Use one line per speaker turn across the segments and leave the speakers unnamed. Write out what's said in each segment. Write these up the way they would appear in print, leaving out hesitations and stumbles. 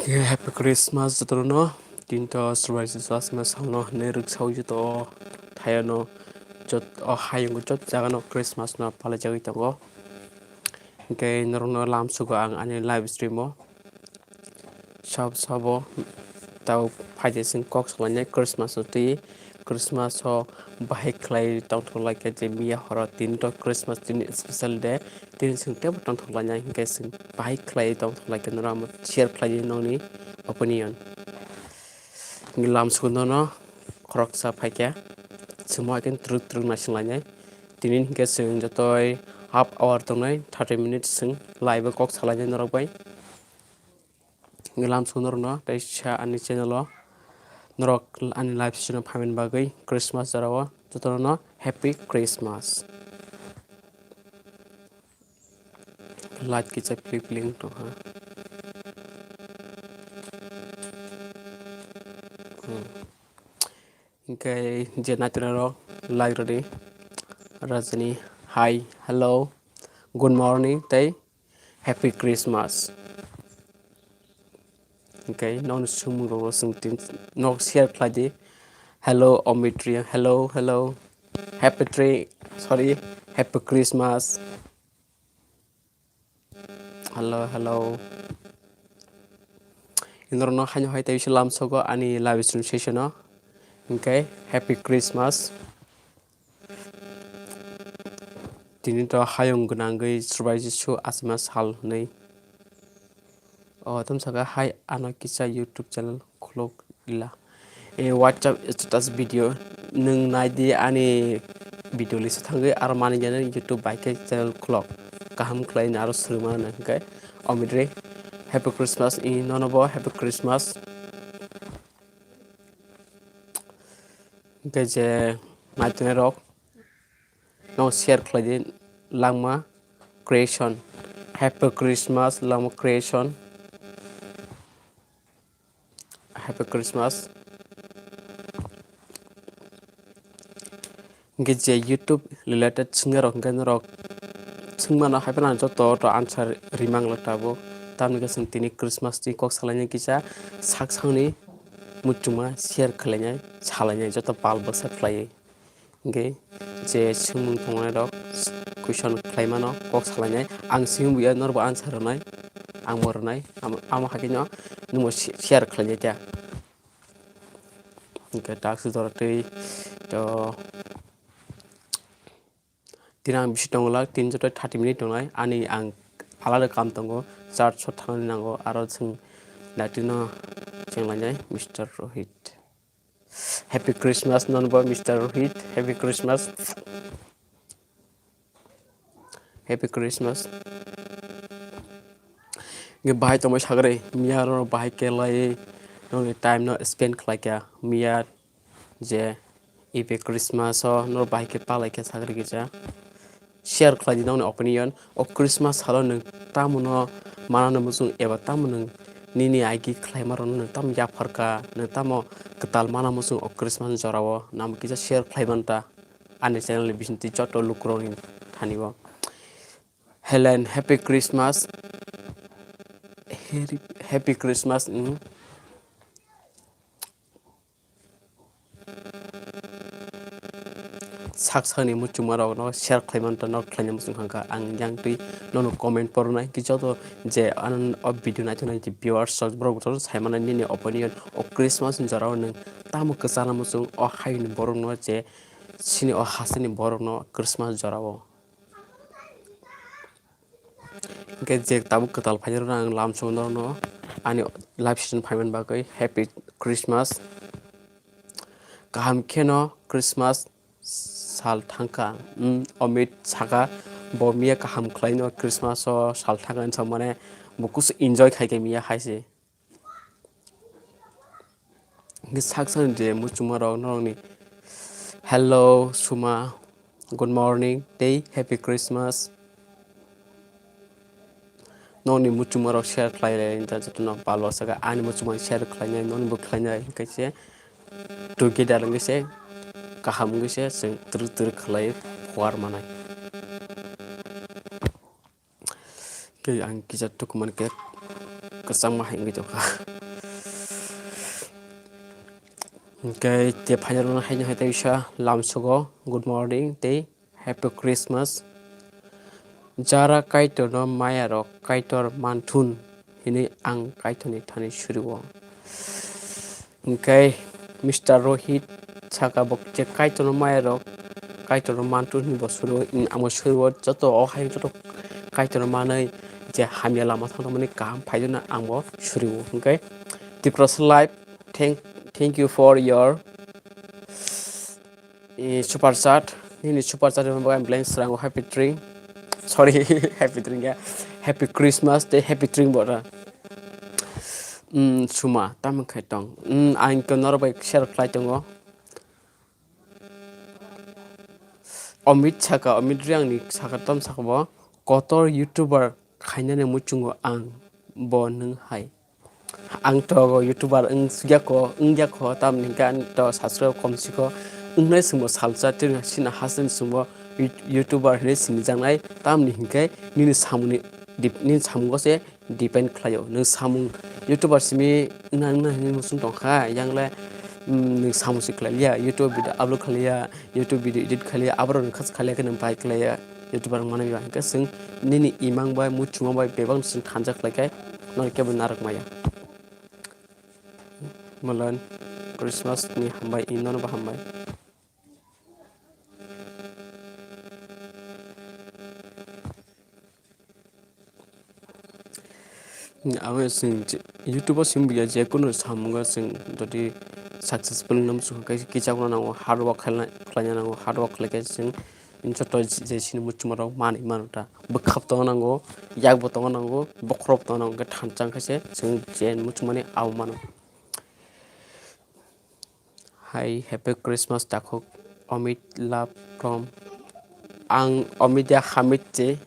Happy Christmas to no tinto surprises as mas no neruk sauju to thayano jot o hayung jot jagano Christmas no pala jagi tango ke norno lam sugo ang ani live stream mo sabo tau phaide sing kok salane Christmas ti Christmas ho bahai khlai tong tholai ke je mia horo tinto Christmas tin special day tin sing te tong tholai nya ke sing bahai khlai tong tholai ke noram share khlai noni opinion lam sugo no krok sa phaike semua kan truk truk na singlanya tinin ke sing jotoi half hour tongnai 30 minutes sing live kok salanya norok bai lam sugo no tai cha ani channel o norok ani live stream phamin bagai Christmas jarawa jotono no happy Christmas light ki cha flip link to ha okay je natro like ready Rajani hi hello good morning tay happy Christmas okay non sum ro sing tin no share kladi hello omitria hello happy tree sorry happy Christmas hello inorno hanyo hai tay salam sogo ani live stream session no okay happy Christmas tini to hayung gnangai surprise su asma sal nei tum saka hai ano kisa YouTube channel khlok ila WhatsApp status video nung naidi ani video list thangai ar mani jana YouTube bike channel khlok kaham khlain aro surma na kai omidre happy Christmas in nonobo happy Christmas ke je matne rok no share khlai langma creation happy Christmas langma creation happy Christmas je YouTube related singerok ganrok singmana haipana joto to answer rimang latabo tamni ke sing tini Christmas ti kok salanya kisa saksangni muchuma share khlanya salanya joto pal basa khlai nge je sumung thongnai rok question khlaimano kok salanya ang sing buya norbo answer nai ang mornai am hakino numo share khlanya ta nge tax dorotei to tinang bisi tongla 3 jota 30 minute tongnai ani ang alada kam tongo church shot thangni nango aro sing latino chenglanya Mr. Rohit happy Christmas nonbo Mr. Rohit happy Christmas happy Christmas nge bahai tomo sagre miya ro bahai kelai no time no spend khlaika miya je happy Christmas o no bahai ke palai ke sagre gija share khlai dong opinion o Christmas halo nung tamuno manano musung eba tamunung nini aigi khlai maron nung tam ya pharka nung tamo ketal mana musung o Christmas jorawo nam kisa share khlai banta ani channel bisnti joto lukroni thanibo Helen happy Christmas happy Christmas saksani muchumaro no share khlaimanta no khlainam musung hangka ang yang tui no comment pornai kichoto je anan of video na thunai viewers search bro to saimana ni opinion o Christmas jorao nung tamu kesana musung o hain borong no je sini o hasini borong no Christmas jorao ke je tamu ketal phajar ang lam sungno no ani live stream phaiman bagai happy Christmas kaham kheno Christmas sal thangka omit saka bomia kaham khlaino Christmas o sal thangka samane bukus enjoy khaike miya haise ngi saksan je muchumaro nongni hello suma good morning day happy Christmas noni muchumaro share khlaire inta jotno palo saka ani muchumang share khlaine noni bu khlaine kaise together ngise kaham ngise sing tur khlai khwar manai ke ang kisa dokumen ke कसम माहिं gitu ka okay te final na hain hai taisha lamsugo good morning te happy Christmas jara kaito no maya rok kaitor manthun hini ang kaito ni thani shuruo okay Mr. Rohit saka bok je kaito no maya rok kaito no manthun ni bosuru amo shuruo joto o hai joto kaito no manai je hamya lama thangmani kam phaidona amo shuruo okay Deepros Life thank you for your super chat ini super chat I'm playing strong happy drink sorry happy drink ya happy Christmas day happy drink bora suma tam khai tong ang ko nor bai share fly tongo Omit riang ni saka tam sakbo kotor YouTuber khainane muchungo ang bo nung hai ang to YouTuber jako tam ni kan to subscribe komsiko ungnai sumo salsa tin sina hasen sumo YouTuber hne sinjangnai tam ni hingkai nini samuni ni samungo se depend khlayo nung samung YouTuber simi nang ni musung tongkha yangle nung samu si khlaya YouTube video upload khlaya YouTube video edit khlaya abro khas khlaya kan bai khlaya YouTuber mane ba hingka sing nini imang bai muchuma bai bebang sing thanjak laikai nor kebun narak maya Malan Christmas ni hambai inon ba hambai awe sing YouTube sim biya je kono samunga sing dodi successful nam su kai kichakna nango hard work khlanya nango hard work khlake sing inchoto je sin muchumaro mani manuta bkhap to nango yakbo to nango bokrop to nango thanchang khaise sing jen muchumani aw mano Hi happy Christmas dakhok Omit love from ang Omidia Hamid je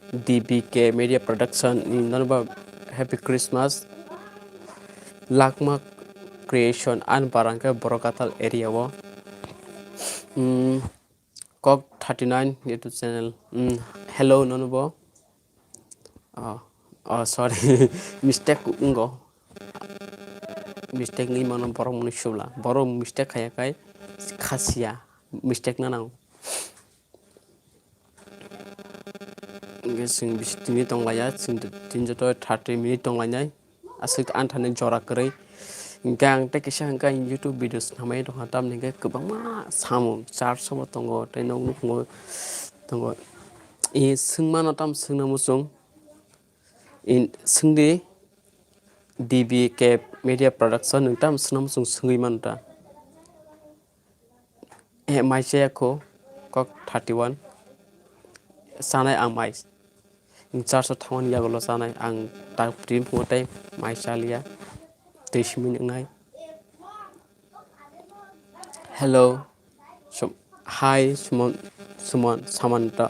DBK Media Production in Nanba Happy Christmas Lakma Creation and Barangka Borokatal area wo Kok 39 YouTube channel hello Nanubo sorry mistake ungo mistake ngi manom borong ni shula borong mistake kaya kai khasia mistake na nang sing bisitini tonglaya sing tinjoto 30 minute tonglanya asik antane jora krai gang te kisa gang YouTube videos namai dong hatam ninge kubangma samu 400 tongo te nong tongo singmano tam singna musung in singdi DBK Media Production tam singna musung singui manta maisaya ko kok 31 sanai ang mais charso thon yagolo sanai ang ta prim photai mai salia tishmin ngai hello hi sumon samanta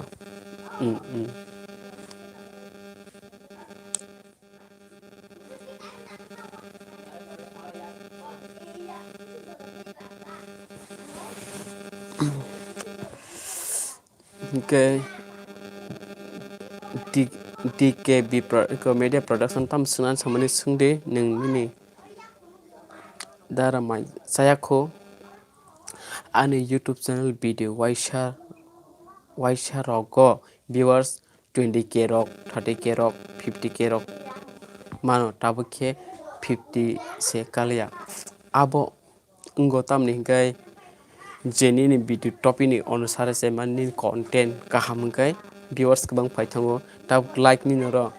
okay DKB Media Production tam sunan samani sungde nini dara mai sayako ani YouTube channel video waisa rogo viewers 20k rok 30k rok 50k rok mano tabukhe 50 se kalia abo ngo tam ni gai jeni ni video topini onusare se mani content kaham gai viewers kubang paithango tab like ni noro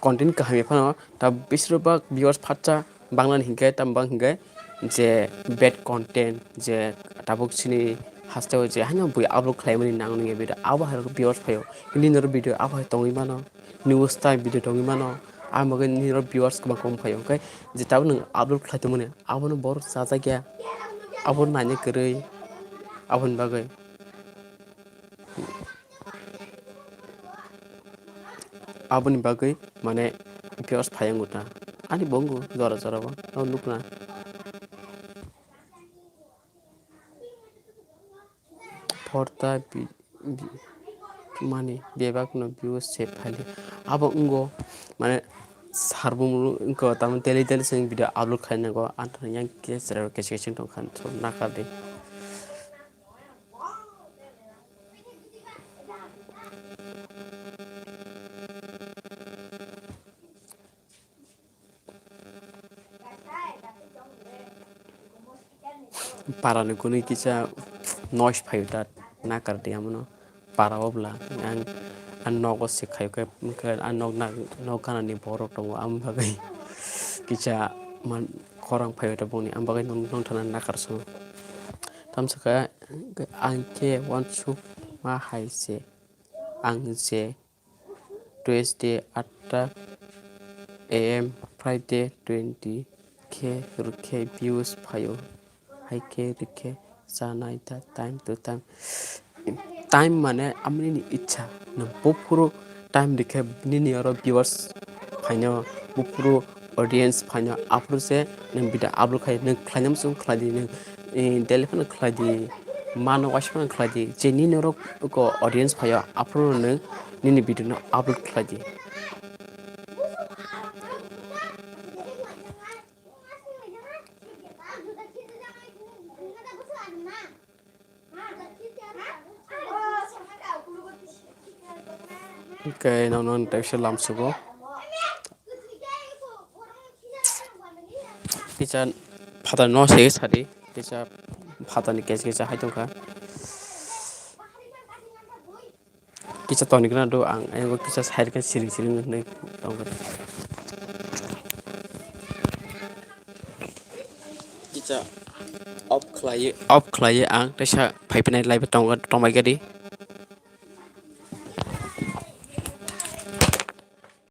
content kaham phano tab bisrobak viewers phacha banglan hingai tam bang hingai je bad content je tabuk sini hasteo je hanya bui upload khlaimani nangni video aba har viewers phayo ini nor video aba tongi mano news time video tongi mano amaga ni nor viewers kubang kom phayo kai je tab nang upload khlaitomone abono bor saja gya abon nani korei abon bagai aboni bagai mane viewers phayanguta ani bongo jora ba nukna porta mani bebak no views se phali abo ungo माने सारबुंखौ तारमाने daily जों video upload खालामनांगौ आंथ' yang गेजेराव गेजेर दंखान थ' नागारदे parano kuni kisa noise phayo ta nakarde amono para obla ang nogo sikhayo ke ang nog kana ni borok tongo am bagai kisa man korang phayo ta boni am bagai nong thana nakarso tamsaka ang ke wanchu ma haise ang je Tuesday 8 AM Friday 20k ruke views phayo haike ruke janai ta time to time mane amni ni ichha na bopuro time dikhe nini oro viewers phaino bopuro audience phaino apro se nang bida upload khai nang khlainam sum khladi nang telephone khladi mano washman khladi je nini oro ko audience phayo apro nang nini video no upload khladi Okay, non texture lam sugo. Kita pada no sih tadi, kita pada ni kes hai tu kan. Kita tahu ni kan do ang, aku kita sehari kan sering ni tahu kan. Kita off klay ang, kita pai penai live tahu kan, tahu mai kadi.